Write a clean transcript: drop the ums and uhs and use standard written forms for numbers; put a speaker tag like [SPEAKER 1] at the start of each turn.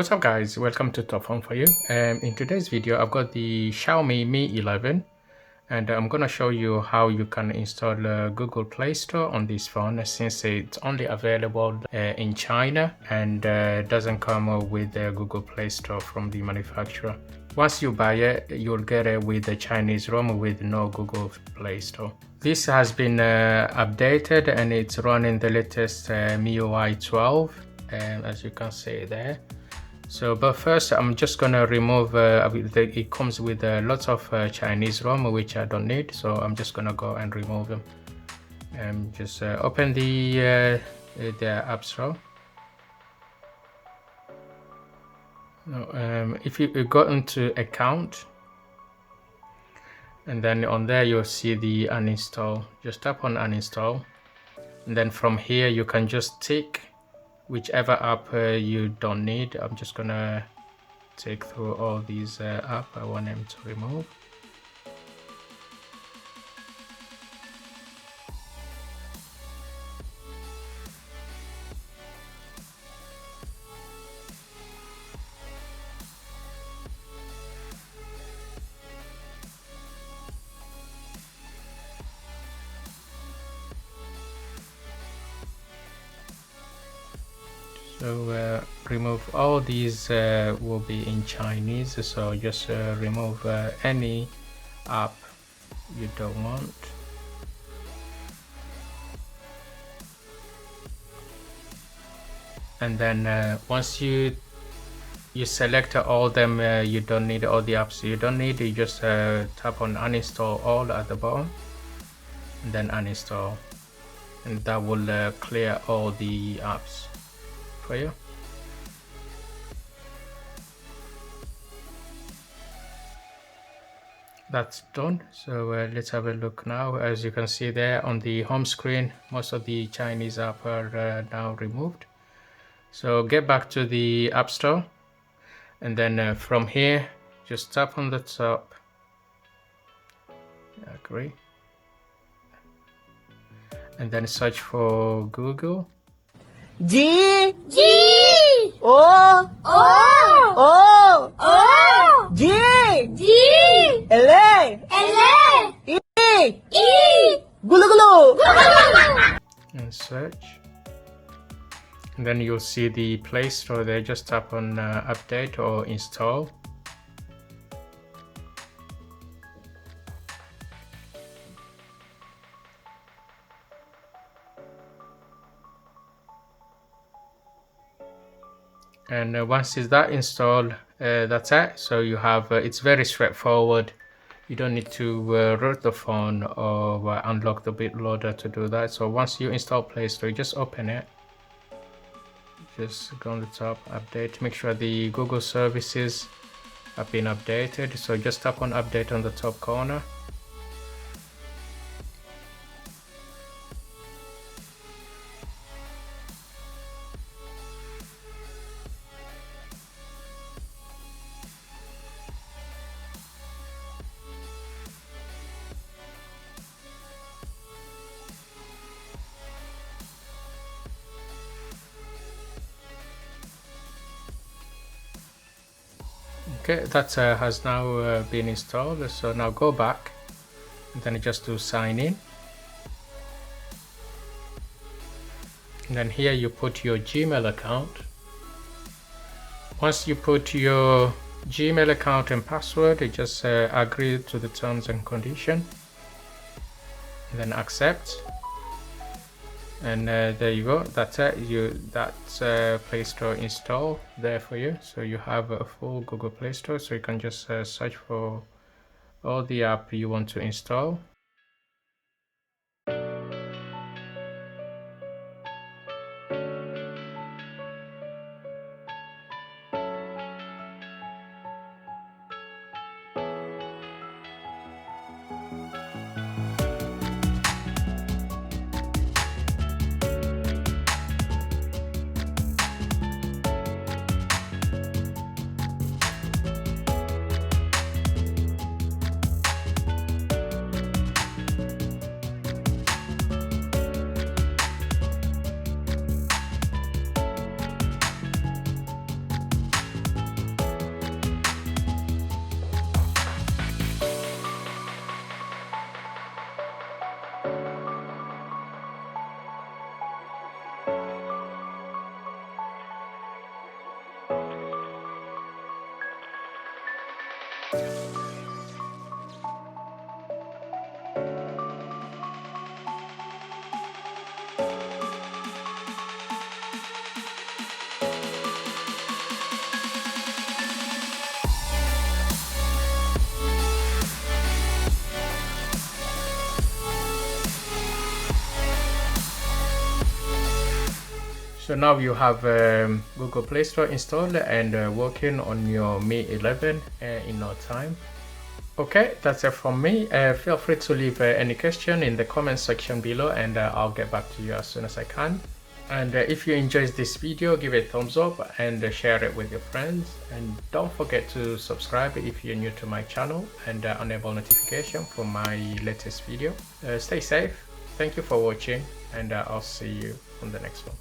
[SPEAKER 1] What's up guys, welcome to Top Phone for You. In today's video I've got the Xiaomi Mi 11 and I'm gonna show you how you can install Google Play Store on this phone, since it's only available in China and doesn't come with the Google Play Store from the manufacturer. Once you buy it, you'll get it with the Chinese ROM with no Google Play Store. This has been updated and it's running the latest MIUI12, as you can see there. So, but first I'm just gonna remove, it comes with lots of Chinese ROM which I don't need, so I'm just gonna go and remove them. Just open the App Store. Now, if you go into account, and then on there you'll see the uninstall. Just tap on uninstall, and then from here you can just tick whichever app you don't need. I'm just gonna take through all these apps I want them to remove. So remove all these, will be in Chinese, so just remove any app you don't want. And then once you select all them, you don't need all the apps you don't need, you just tap on uninstall all at the bottom and then uninstall, and that will clear all the apps for you. That's done. So let's have a look now. As you can see there on the home screen, most of the Chinese apps are now removed. So get back to the App Store, and then from here just tap on the top, agree, and then search for Google.
[SPEAKER 2] G O G L E Gulu
[SPEAKER 1] And search, and then you'll see the Play Store there. Just tap on update or install. And once is that installed, that's it. So you have, it's very straightforward. You don't need to root the phone or unlock the bootloader to do that. So once you install Play Store, you just open it. Just go on the top, update. Make sure the Google services have been updated. So just tap on update on the top corner. Okay, that has now been installed. So now go back and then just do sign in, and then here you put your Gmail account. Once you put your Gmail account and password, you just agree to the terms and condition, and then accept. And there you go. That's it. That's Play Store install there for you. So you have a full Google Play Store. So you can just search for all the app you want to install. So now you have Google Play Store installed and working on your Mi 11 in no time. Okay, that's it from me. Feel free to leave any question in the comment section below, and I'll get back to you as soon as I can. And if you enjoyed this video, give it a thumbs up and share it with your friends. And don't forget to subscribe if you're new to my channel, and enable notification for my latest video. Stay safe. Thank you for watching, and I'll see you on the next one.